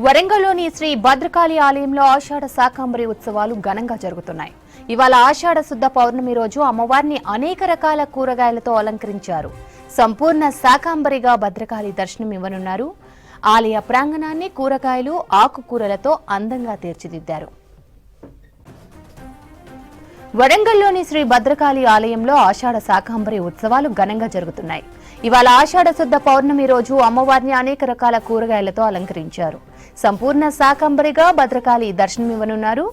వరంగల్లోని శ్రీ భద్రకాళి ఆలయంలో ఆషాఢ శాకంబరి ఉత్సవాలు ఘనంగా జరుగుతున్నాయి. ఇవాళ ఆషాఢ శుద్ధ పౌర్ణమి రోజు అమ్మవారిని అనేక రకాల కూరగాయలతో అలంకరించారు. సంపూర్ణ శాకంబరిగా భద్రకాళి దర్శనం ఇవ్వనున్నారు. ఆలయ ప్రాంగణాన్ని కూరగాయలు, ఆకుకూరలతో అందంగా తీర్చిదిద్దారు. వరంగల్లోని శ్రీ భద్రకాళి ఆలయంలో ఆషాఢ శాకంబరి ఉత్సవాలు ఘనంగా జరుగుతున్నాయి. ఇవాళ ఆషాఢ శుద్ధ పౌర్ణమి రోజు అమ్మవారిని అనేక రకాల కూరగాయలతో అలంకరించారు. సంపూర్ణ శాకంబరిగా భద్రకాళి దర్శనమివ్వనున్నారు.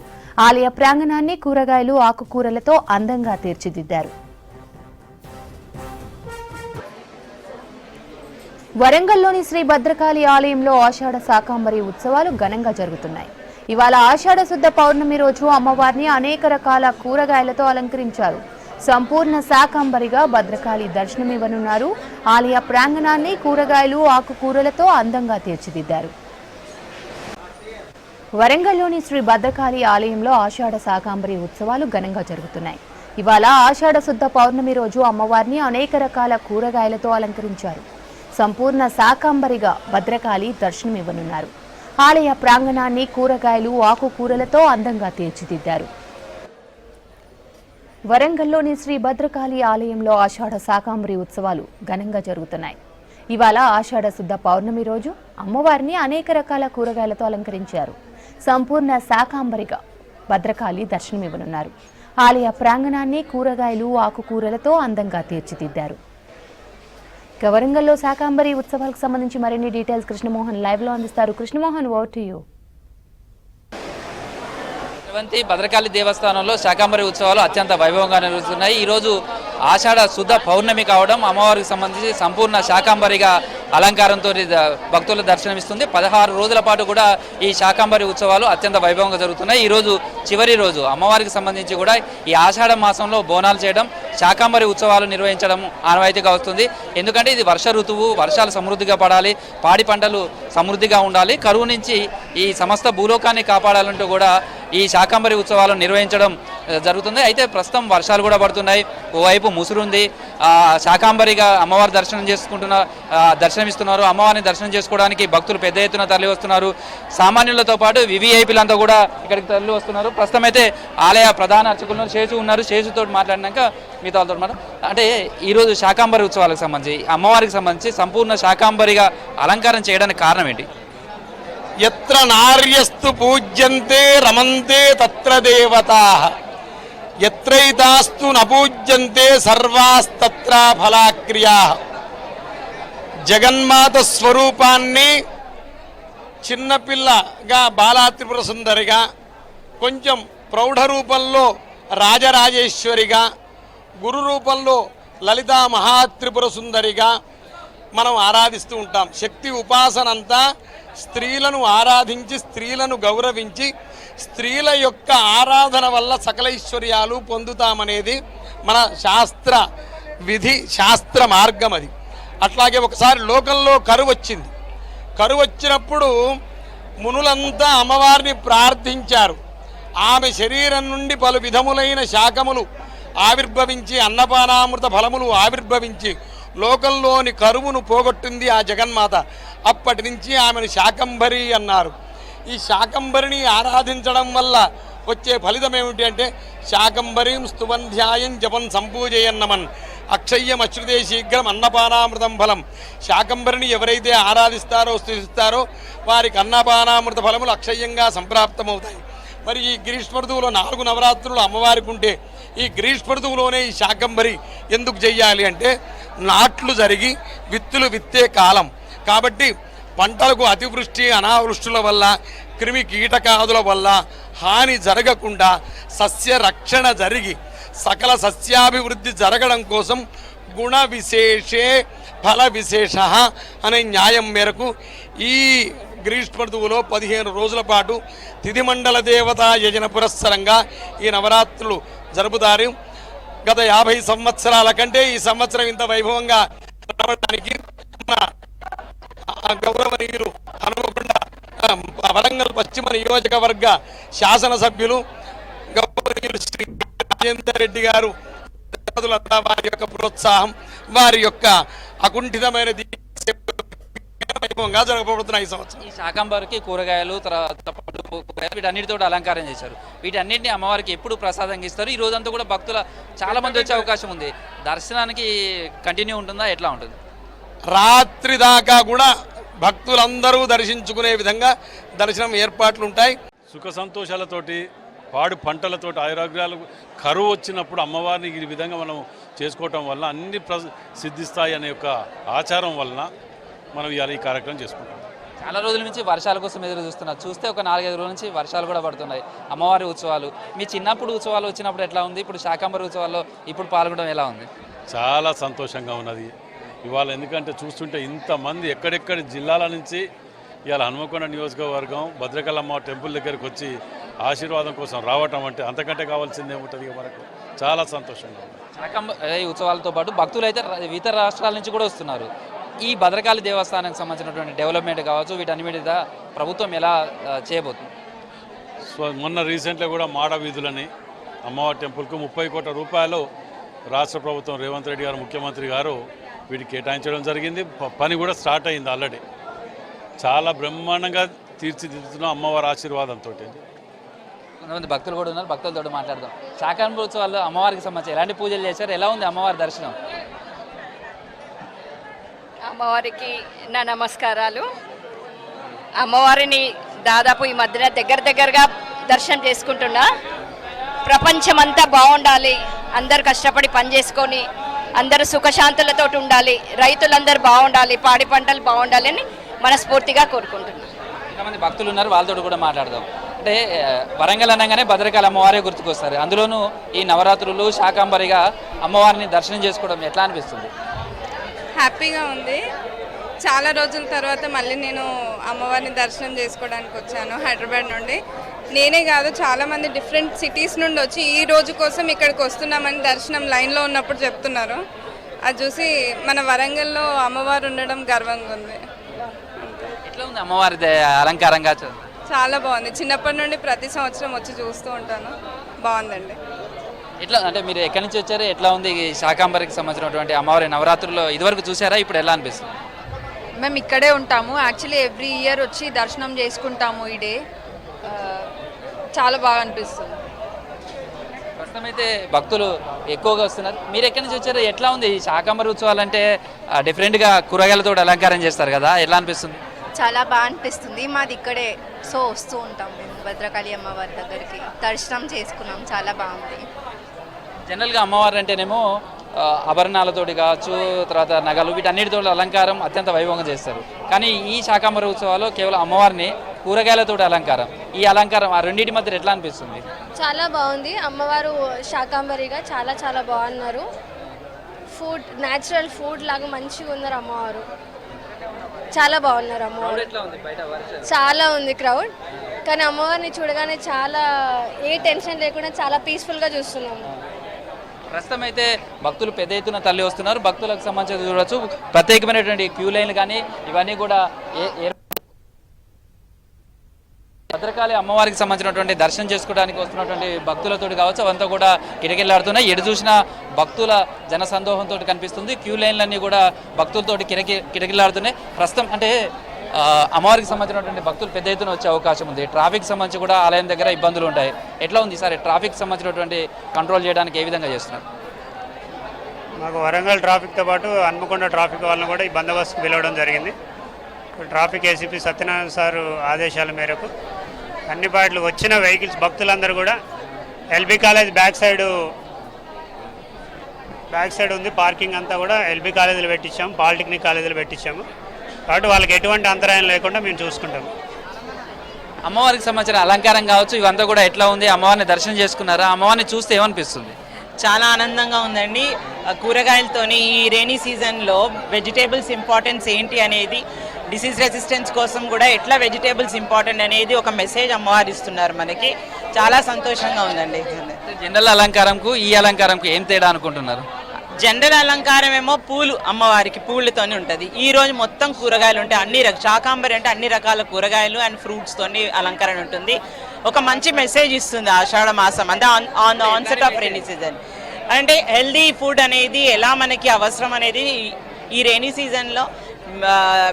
ఆలయ ప్రాంగణాన్ని కూరగాయలు, ఆకుకూరలతో అందంగా తీర్చిదిద్దారు. వరంగల్లోని శ్రీ భద్రకాళి ఆలయంలో ఆషాఢ శాకంబరి ఉత్సవాలు ఘనంగా జరుగుతున్నాయి. ఇవాళ ఆషాఢ శుద్ధ పౌర్ణమి రోజు అమ్మవారిని అనేక రకాల కూరగాయలతో అలంకరించారు. సంపూర్ణ శాకంబరిగా భద్రకాళి దర్శనమివ్వనున్నారు. ఆలయ ప్రాంగణాన్ని కూరగాయలు, ఆకుకూరలతో అందంగా తీర్చిదిద్దారు. వరంగల్లోని శ్రీ భద్రకాళి ఆలయంలో ఆషాఢ శాకంబరి ఉత్సవాలు ఘనంగా జరుగుతున్నాయి. ఇవాళ ఆషాఢ శుద్ధ పౌర్ణమి రోజు అమ్మవారిని అనేక రకాల కూరగాయలతో అలంకరించారు. సంపూర్ణ శాకంబరిగా భద్రకాళి దర్శనమివ్వనున్నారు. ఆలయ ప్రాంగణాన్ని కూరగాయలు, ఆకుకూరలతో అందంగా తీర్చిదిద్దారు. వరంగల్లోని శ్రీ భద్రకాళి ఆలయంలో ఆషాఢ శాకంబరి ఉత్సవాలు ఘనంగా జరుగుతున్నాయి. ఇవాళ ఆషాఢ శుద్ధ పౌర్ణమి రోజు అమ్మవారిని అనేక రకాల కూరగాయలతో అలంకరించారు. సంపూర్ణ శాకంబరిగా భద్రకాళి దర్శనమివ్వనున్నారు. ఆలయ ప్రాంగణాన్ని కూరగాయలు, ఆకుకూరలతో అందంగా తీర్చిదిద్దారు. వరంగల్లో శాకంబరి ఉత్సవాలకు సంబంధించి మరిన్ని డీటెయిల్స్ కృష్ణమోహన్ లైవ్ లో అందిస్తారు. Krishnamohan, over to you. Bhadrakali దేవస్థానంలో శాకంబరి ఉత్సవాలు అత్యంత వైభవంగా నిర్వహిస్తున్నాయి. ఈరోజు ఆషాఢ శుద్ధ పౌర్ణమి కావడం అమ్మవారికి సంబంధించి సంపూర్ణ శాకంబరిగా అలంకారంతో భక్తుల దర్శనమిస్తుంది. 16 రోజుల పాటు కూడా ఈ శాకంబరి ఉత్సవాలు అత్యంత వైభవంగా జరుగుతున్నాయి. ఈరోజు చివరి రోజు అమ్మవారికి సంబంధించి కూడా ఈ ఆషాఢ మాసంలో బోనాలు చేయడం, శాకంబరి ఉత్సవాలు నిర్వహించడం ఆనవాయితీగా వస్తుంది. ఎందుకంటే ఇది వర్ష ఋతువు, వర్షాలు సమృద్ధిగా పడాలి, పాడి పంటలు సమృద్ధిగా ఉండాలి, కరువు నుంచి ఈ సమస్త భూలోకాన్ని కాపాడాలంటూ కూడా ఈ శాకంబరి ఉత్సవాలు నిర్వహించడం జరుగుతుంది. అయితే ప్రస్తుతం వర్షాలు కూడా పడుతున్నాయి, ఓవైపు ముసురుంది. శాకంబరిగా అమ్మవారి దర్శనమిస్తున్నారు. అమ్మవారిని దర్శనం చేసుకోవడానికి భక్తులు పెద్ద ఎత్తున తరలి వస్తున్నారు. సామాన్యులతో పాటు వివిఐపీలంతా కూడా ఇక్కడికి తరలి వస్తున్నారు. ప్రస్తుతం అయితే ఆలయ ప్రధాన అర్చకులు శేషు ఉన్నారు. శేషుతో మాట్లాడినాక మిగతా మాట అంటే ఈరోజు శాకంబరి ఉత్సవాలకు సంబంధించి అమ్మవారికి సంబంధించి సంపూర్ణ శాకంబరిగా అలంకారం చేయడానికి కారణం ఏంటి? యత్ర నార్యస్తు పూజ్యంతే రమంతే తత్ర దేవతాః యత్రైతాస్తు నపూజ్యంతే సర్వాస్తత్ర ఫలాక్రియాః. జగన్మాత స్వరూపాన్ని చిన్నపిల్లగా బాలా త్రిపుర సుందరిగా, కొంచెం ప్రౌఢ రూపంలో రాజరాజేశ్వరిగా, గురు రూపంలో లలితా మహాత్రిపుర సుందరిగా మనం ఆరాధిస్తూ ఉంటాం. శక్తి ఉపాసన అంతా స్త్రీలను ఆరాధించి, స్త్రీలను గౌరవించి, స్త్రీల యొక్క ఆరాధన వల్ల సకల ఐశ్వర్యాలు పొందుతామనేది మన శాస్త్ర విధి, శాస్త్ర మార్గం అది. అట్లాగే ఒకసారి లోకంలో కరువు వచ్చింది. కరువు వచ్చినప్పుడు మునులంతా అమ్మవారిని ప్రార్థించారు. ఆమె శరీరం నుండి పలు విధములైన శాఖములు ఆవిర్భవించి, అన్నపానామృత ఫలములు ఆవిర్భవించి లోకంలోని కరువును పోగొట్టింది ఆ జగన్మాత. అప్పటి నుంచి ఆమెను శాకంబరి అన్నారు. ఈ శాకంబరిని ఆరాధించడం వల్ల వచ్చే ఫలితం ఏమిటి అంటే శాకంబరీం స్తువన్ధ్యాయం జపం సంపూజయన్నమన్ అక్షయ్యం అశ్రుతే శీఘ్రం అన్నపానామృతం ఫలం. శాకంబరిని ఎవరైతే ఆరాధిస్తారో, స్తుతిస్తారో వారికి అన్నపానామృత ఫలములు అక్షయ్యంగా సంప్రాప్తమవుతాయి. మరి ఈ గ్రీష్మ ఋతువులో 4 నవరాత్రులు అమ్మవారికి ఉంటే ఈ గ్రీష్మ ఋతువులోనే ఈ శాకంబరి ఎందుకు చెయ్యాలి అంటే నాట్లు జరిగి విత్తులు విత్తే కాలం కాబట్టి పంటలకు అతివృష్టి, అనావృష్టుల వల్ల, క్రిమి కీటకాదుల వల్ల హాని జరగకుండా సస్య రక్షణ జరిగి సకల సస్యాభివృద్ధి జరగడం కోసం గుణ విశేషే ఫల విశేష అనే న్యాయం మేరకు ఈ గ్రీష్మ ఋతువులో 15 రోజుల పాటు తిథిమండల దేవత యజన పురస్సరంగా ఈ నవరాత్రులు జరుపుతారు. గత 50 సంవత్సరాల కంటే ఈ సంవత్సరం ఇంత వైభవంగా రావడానికి గౌరవనీయులు హనుమకొండ వరంగల్ పశ్చిమ నియోజకవర్గ శాసనసభ్యులు గౌరవనీయులు శ్రీ రాజేందర్ రెడ్డి గారు, వారి యొక్క ప్రోత్సాహం, వారి యొక్క అకుంఠితమైన వైభవంగా జరగబోతున్నాయి ఈ సంవత్సరం. ఈ శాకంబరికి కూరగాయలు, తర్వాత పళ్ళు, కూరగాయలు వీటన్నిటితో అలంకారం చేశారు. వీటన్నిటిని అమ్మవారికి ఎప్పుడు ప్రసాదంగా ఇస్తారు? ఈ రోజంతా కూడా భక్తుల చాలా మంది వచ్చే అవకాశం ఉంది. దర్శనానికి కంటిన్యూ ఉంటుందా, ఎట్లా ఉంటుంది? రాత్రి దాకా కూడా భక్తులందరూ దర్శించుకునే విధంగా దర్శనం ఏర్పాట్లు ఉంటాయి. సుఖ సంతోషాలతోటి, పాడు పంటలతోటి, ఆయురాగ్రాలు కరువు వచ్చినప్పుడు అమ్మవారిని ఈ విధంగా మనం చేసుకోవటం వల్ల అన్ని సిద్ధిస్తాయి అనే యొక్క ఆచారం వలన మనం ఇవాళ ఈ కార్యక్రమం చేసుకుంటాం. చాలా రోజుల నుంచి వర్షాల కోసం ఎదురు చూస్తున్నారు. చూస్తే ఒక 4-5 రోజుల నుంచి వర్షాలు కూడా పడుతున్నాయి. అమ్మవారి ఉత్సవాలు, మీ చిన్నప్పుడు ఉత్సవాలు వచ్చినప్పుడు ఎట్లా ఉంది? ఇప్పుడు శాకంబరి ఉత్సవాల్లో ఇప్పుడు పాల్గొనడం ఎలా ఉంది? చాలా సంతోషంగా ఉన్నది ఇవాళ. ఎందుకంటే చూస్తుంటే ఇంతమంది ఎక్కడెక్కడి జిల్లాల నుంచి ఇవాళ హనుమకొండ నియోజకవర్గం భద్రకాళమ్మ టెంపుల్ దగ్గరికి వచ్చి ఆశీర్వాదం కోసం రావటం అంటే అంతకంటే కావాల్సిందే ఉంటుంది మనకు. చాలా సంతోషంగా ఉంది. శాకంబరి ఉత్సవాలతో పాటు భక్తులు అయితే ఇతర రాష్ట్రాల నుంచి కూడా వస్తున్నారు. ఈ భద్రకాళి దేవస్థానానికి సంబంధించినటువంటి డెవలప్మెంట్ కావచ్చు, వీటన్ని మీద ప్రభుత్వం ఎలా చేయబోతుంది? సో మొన్న రీసెంట్గా కూడా మాడ వీధులని అమ్మవారి టెంపుల్కు 30 కోట్ల రూపాయలు రాష్ట్ర ప్రభుత్వం రేవంత్ రెడ్డి గారు ముఖ్యమంత్రి గారు వీటికి కేటాయించడం జరిగింది. పని కూడా స్టార్ట్ అయింది ఆల్రెడీ. చాలా బ్రహ్మాండంగా తీర్చిదిద్దుతున్నాం అమ్మవారి ఆశీర్వాదంతో. కొంతమంది భక్తులు కూడా ఉన్నారు, భక్తులతో మాట్లాడదాం. శాకంబరి ఉత్సవాల్లో అమ్మవారికి సంబంధించి ఎలాంటి పూజలు చేశారు? ఎలా ఉంది అమ్మవారి దర్శనం? అమ్మవారికి నా నమస్కారాలు. అమ్మవారిని దాదాపు ఈ మధ్యన దగ్గరగా దర్శనం చేసుకుంటున్నా. ప్రపంచమంతా బాగుండాలి, అందరు కష్టపడి పని చేసుకొని అందరూ సుఖశాంతులతో ఉండాలి, రైతులందరూ బాగుండాలి, పాడి పంటలు బాగుండాలి అని మనస్ఫూర్తిగా కోరుకుంటున్నాను. కొంతమంది భక్తులు ఉన్నారు, వాళ్ళతో కూడా మాట్లాడదాం. అంటే వరంగల్ అనగానే భద్రకాళి అమ్మవారే గుర్తుకొస్తారు. అందులోనూ ఈ నవరాత్రులు శాకంబరిగా అమ్మవారిని దర్శనం చేసుకోవడం ఎట్లా అనిపిస్తుంది? హ్యాపీగా ఉంది. చాలా రోజుల తర్వాత మళ్ళీ నేను అమ్మవారిని దర్శనం చేసుకోవడానికి వచ్చాను హైదరాబాద్ నుండి. నేనే కాదు, చాలామంది డిఫరెంట్ సిటీస్ నుండి వచ్చి ఈ రోజు కోసం ఇక్కడికి వస్తున్నామని దర్శనం లైన్లో ఉన్నప్పుడు చెప్తున్నారు. అది చూసి మన వరంగల్లో అమ్మవారు ఉండడం గర్వంగా ఉంది. ఎట్లా ఉంది అమ్మవారి అలంకారంగా? చాలా బాగుంది. చిన్నప్పటి నుండి ప్రతి సంవత్సరం వచ్చి చూస్తూ ఉంటాను. బాగుందండి. ఎట్లా అంటే మీరు ఎక్కడి నుంచి వచ్చారు? ఎట్లా ఉంది ఈ శాకంబరికి సంబంధించినటువంటి అమ్మవారి నవరాత్రుల్లో ఇదివరకు చూసారా? ఇప్పుడు ఎలా అనిపిస్తుంది? మేము ఇక్కడే ఉంటాము. యాక్చువల్లీ ఎవ్రీ ఇయర్ వచ్చి దర్శనం చేసుకుంటాము. ఈ డే చాలా బాగా అనిపిస్తుంది. ప్రస్తుతం అయితే భక్తులు ఎక్కువగా వస్తున్నారు. మీరు ఎక్కడి నుంచి వచ్చారు? ఎట్లా ఉంది ఈ శాకంబరి ఉత్సవాలు? అంటే డిఫరెంట్గా కూరగాయలతో అలంకారం చేస్తారు కదా, ఎలా అనిపిస్తుంది? చాలా బాగా అనిపిస్తుంది. మాది ఇక్కడే, సో వస్తూ ఉంటాం మేము భద్రకాళి అమ్మవారి దగ్గరికి. దర్శనం చేసుకున్నాం, చాలా బాగుంది. జనరల్గా అమ్మవారు అంటేనేమో ఆభరణాలతోటి కావచ్చు, తర్వాత నగలు, వీటన్నిటితో అలంకారం అత్యంత వైభవంగా చేస్తారు. కానీ ఈ శాకంబరి ఉత్సవాల్లో కేవలం అమ్మవారిని కూరగాయలతో అలంకారం. ఈ అలంకారం ఆ రెండింటి మధ్య ఎట్లా అనిపిస్తుంది? చాలా బాగుంది. అమ్మవారు శాకంబరిగా చాలా బాగున్నారు. ఫుడ్, న్యాచురల్ ఫుడ్ లాగా మంచిగా ఉన్నారు అమ్మవారు. చాలా బాగున్నారు అమ్మవారు. చాలా ఉంది క్రౌడ్, కానీ అమ్మవారిని చూడగానే చాలా ఏ టెన్షన్ లేకుండా చాలా పీస్ఫుల్గా చూస్తున్నాము. ప్రస్తుతం అయితే భక్తులు పెద్ద ఎత్తున తల్లి వస్తున్నారు. భక్తులకు సంబంధించి చూడవచ్చు ప్రత్యేకమైనటువంటి క్యూ లైన్లు కానీ ఇవన్నీ కూడా భద్రకాళి అమ్మవారికి సంబంధించినటువంటి దర్శనం చేసుకోవడానికి వస్తున్నటువంటి భక్తులతో కావచ్చు, అవంతా కూడా కిటకిలాడుతున్నాయి. ఎటు చూసినా భక్తుల జనసందోహంతో కనిపిస్తుంది. క్యూ లైన్లన్నీ కూడా భక్తులతోటి కిటకిలాడుతున్నాయి. ప్రస్తుతం అంటే అమ్మవారికి సంబంధించినటువంటి భక్తులు పెద్ద ఎత్తున వచ్చే అవకాశం ఉంది. ట్రాఫిక్ సంబంధించి కూడా ఆలయం దగ్గర ఇబ్బందులు ఉంటాయి. ఎట్లా ఉంది సార్ ట్రాఫిక్ సంబంధించినటువంటి కంట్రోల్ చేయడానికి ఏ విధంగా చేస్తున్నారు? మాకు వరంగల్ ట్రాఫిక్తో పాటు హన్మకొండ ట్రాఫిక్ వాళ్ళని కూడా ఈ బందోబస్తుకు పిలవడం జరిగింది. ట్రాఫిక్ ఏసీపీ సత్యనారాయణ సార్ ఆదేశాల మేరకు అన్ని పాటలు వచ్చిన వెహికల్స్ భక్తులందరూ కూడా ఎల్బీ కాలేజ్ బ్యాక్ సైడ్ ఉంది పార్కింగ్ అంతా కూడా ఎల్బీ కాలేజీలు పెట్టించాము, పాలిటెక్నిక్ కాలేజీలు పెట్టించాము. కాబట్టి వాళ్ళకి ఎటువంటి అంతరాయం లేకుండా మేము చూసుకుంటాము. అమ్మవారికి సంబంధించిన అలంకారం కావచ్చు, ఇవంతా కూడా ఎట్లా ఉంది? అమ్మవారిని దర్శనం చేసుకున్నారా? అమ్మవారిని చూస్తే ఏమనిపిస్తుంది? చాలా ఆనందంగా ఉందండి. కూరగాయలతోని ఈ రైనీ సీజన్లో వెజిటేబుల్స్ ఇంపార్టెన్స్ ఏంటి అనేది, డిసీజ్ రెసిస్టెన్స్ కోసం కూడా ఎట్లా వెజిటేబుల్స్ ఇంపార్టెంట్ అనేది ఒక మెసేజ్ అమ్మవారు ఇస్తున్నారు మనకి. చాలా సంతోషంగా ఉందండి. జనరల్ అలంకారంకు ఈ అలంకారంకు ఏం తేడా అనుకుంటున్నారు? జనరల్ అలంకారం ఏమో పూలు, అమ్మవారికి పూలతోనే ఉంటుంది. ఈ రోజు మొత్తం కూరగాయలు ఉంటాయి. అన్ని శాకాంబరి అంటే అన్ని రకాల కూరగాయలు అండ్ ఫ్రూట్స్తోని అలంకరణ ఉంటుంది. ఒక మంచి మెసేజ్ ఇస్తుంది ఆషాఢ మాసం అంటే on the onset of rainy season. అంటే హెల్దీ ఫుడ్ అనేది ఎలా మనకి అవసరం అనేది ఈ రైనీ సీజన్లో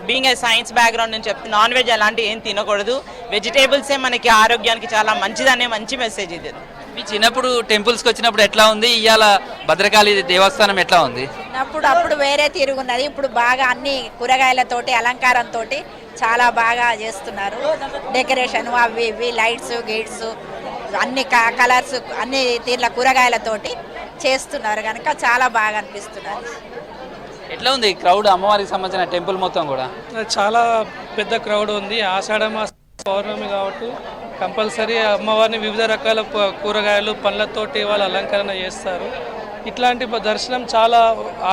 బీయింగ్ ఏ సైన్స్ బ్యాక్గ్రౌండ్ నుంచి చెప్తే నాన్ వెజ్ అలాంటివి ఏం తినకూడదు, వెజిటేబుల్సే మనకి ఆరోగ్యానికి చాలా మంచిదనే మంచి మెసేజ్ ఇది. మీ చిన్నప్పుడు టెంపుల్స్కి వచ్చినప్పుడు ఎట్లా ఉంది, ఇవాళ భద్రకాళి దేవస్థానం ఎట్లా ఉంది? అప్పుడు వేరే తిరుగున్నది, ఇప్పుడు బాగా అన్ని కూరగాయలతోటి అలంకారంతో చాలా బాగా చేస్తున్నారు. డెకరేషన్ అవి ఇవి లైట్స్ గేట్స్ అన్ని కలర్స్ అన్ని తీర్ల కూరగాయలతోటి చేస్తున్నారు కనుక చాలా బాగా అనిపిస్తున్నారు. ఎట్లా ఉంది క్రౌడ్ అమ్మవారికి సంబంధించిన టెంపుల్ మొత్తం కూడా? చాలా పెద్ద క్రౌడ్ ఉంది. ఆషాఢ మాస పౌర్ణమి కాబట్టి కంపల్సరీ అమ్మవారిని వివిధ రకాల కూరగాయలు పండ్లతోటి వాళ్ళు అలంకరణ చేస్తారు. ఇట్లాంటి దర్శనం చాలా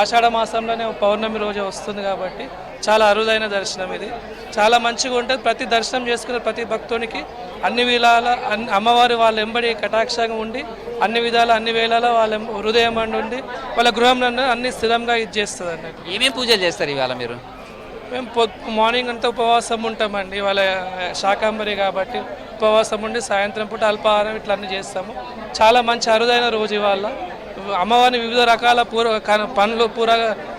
ఆషాఢ మాసంలోనే పౌర్ణమి రోజు వస్తుంది కాబట్టి చాలా అరుదైన దర్శనం ఇది. చాలా మంచిగా ఉంటుంది. ప్రతి దర్శనం చేసుకునే ప్రతి భక్తునికి అన్ని విధాల అమ్మవారి వాళ్ళ ఎంబడి కటాక్షంగా ఉండి అన్ని విధాల అన్ని వేళల వాళ్ళ హృదయం అండి ఉండి వాళ్ళ గృహంలో అన్ని స్థిరంగా ఇది చేస్తుంది అన్నట్టు. ఏమేమి పూజలు చేస్తారు ఇవాళ మీరు? మేము మార్నింగ్ అంతా ఉపవాసం ఉంటామండి. వాళ్ళ శాకాంబరి కాబట్టి ఉపవాసం ఉండి సాయంత్రం పూట అల్పాహారం ఇట్లా అన్నీ చేస్తాము. చాలా మంచి అరుదైన రోజు ఇవాళ. అమ్మవారిని వివిధ రకాల పండ్లు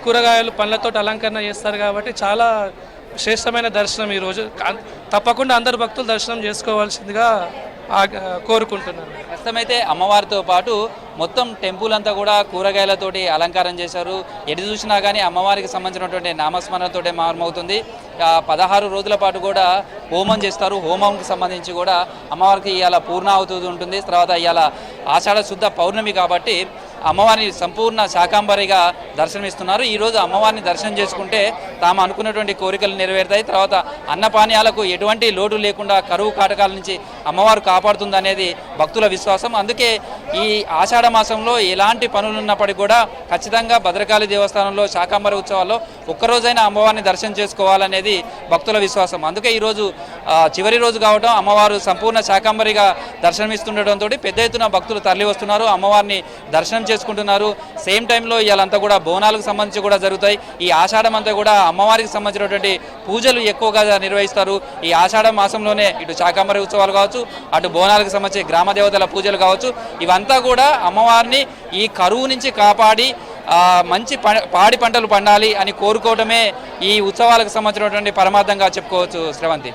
కూరగాయలు పండ్లతో అలంకరణ చేస్తారు కాబట్టి చాలా శ్రేష్టమైన దర్శనం ఈరోజు. తప్పకుండా అందరు భక్తులు దర్శనం చేసుకోవాల్సిందిగా కోరుకుంటున్నాను. ప్రస్తుతమైతే అమ్మవారితో పాటు మొత్తం టెంపుల్ అంతా కూడా కూరగాయలతోటి అలంకారం చేశారు. ఎటు చూసినా కానీ అమ్మవారికి సంబంధించినటువంటి నామస్మరణతోటే మారమవుతుంది. 16 రోజుల పాటు కూడా హోమం చేస్తారు. హోమంకి సంబంధించి కూడా అమ్మవారికి ఇవాళ పూర్ణాహుతి ఉంటుంది. తర్వాత ఇవాళ ఆషాఢ శుద్ధ పౌర్ణమి కాబట్టి అమ్మవారిని సంపూర్ణ శాకాంబరిగా దర్శనమిస్తున్నారు. ఈరోజు అమ్మవారిని దర్శనం చేసుకుంటే తాము అనుకున్నటువంటి కోరికలు నెరవేరుతాయి. తర్వాత అన్నపానీయాలకు ఎటువంటి లోటు లేకుండా కరువు కాటకాల నుంచి అమ్మవారు కాపాడుతుంది అనేది భక్తుల విశ్వాసం. అందుకే ఈ ఆషాఢ మాసంలో ఎలాంటి పనులు ఉన్నప్పటికీ కూడా ఖచ్చితంగా భద్రకాళి దేవస్థానంలో శాకాంబరి ఉత్సవాల్లో ఒక్కరోజైనా అమ్మవారిని దర్శనం చేసుకోవాలనేది భక్తుల విశ్వాసం. అందుకే ఈరోజు చివరి రోజు కావడం అమ్మవారు సంపూర్ణ శాకాంబరిగా దర్శనమిస్తుండటంతో పెద్ద ఎత్తున భక్తులు తరలి వస్తున్నారు, అమ్మవారిని దర్శనం చేసుకుంటున్నారు. సేమ్ టైంలో ఇవాళంతా కూడా బోనాలకు సంబంధించి కూడా జరుగుతాయి. ఈ ఆషాఢం అంతా కూడా అమ్మవారికి సంబంధించినటువంటి పూజలు ఎక్కువగా నిర్వహిస్తారు. ఈ ఆషాఢ మాసంలోనే ఇటు శాకాంబరి ఉత్సవాలు కావచ్చు, అటు బోనాలకు సంబంధించి గ్రామ దేవతల పూజలు కావచ్చు, ఇవంతా కూడా అమ్మవారిని ఈ కరువు నుంచి కాపాడి మంచి పాడి పంటలు పండాలి అని కోరుకోవడమే ఈ ఉత్సవాలకు సంబంధించినటువంటి పరమార్థంగా చెప్పుకోవచ్చు. శ్రవంతి.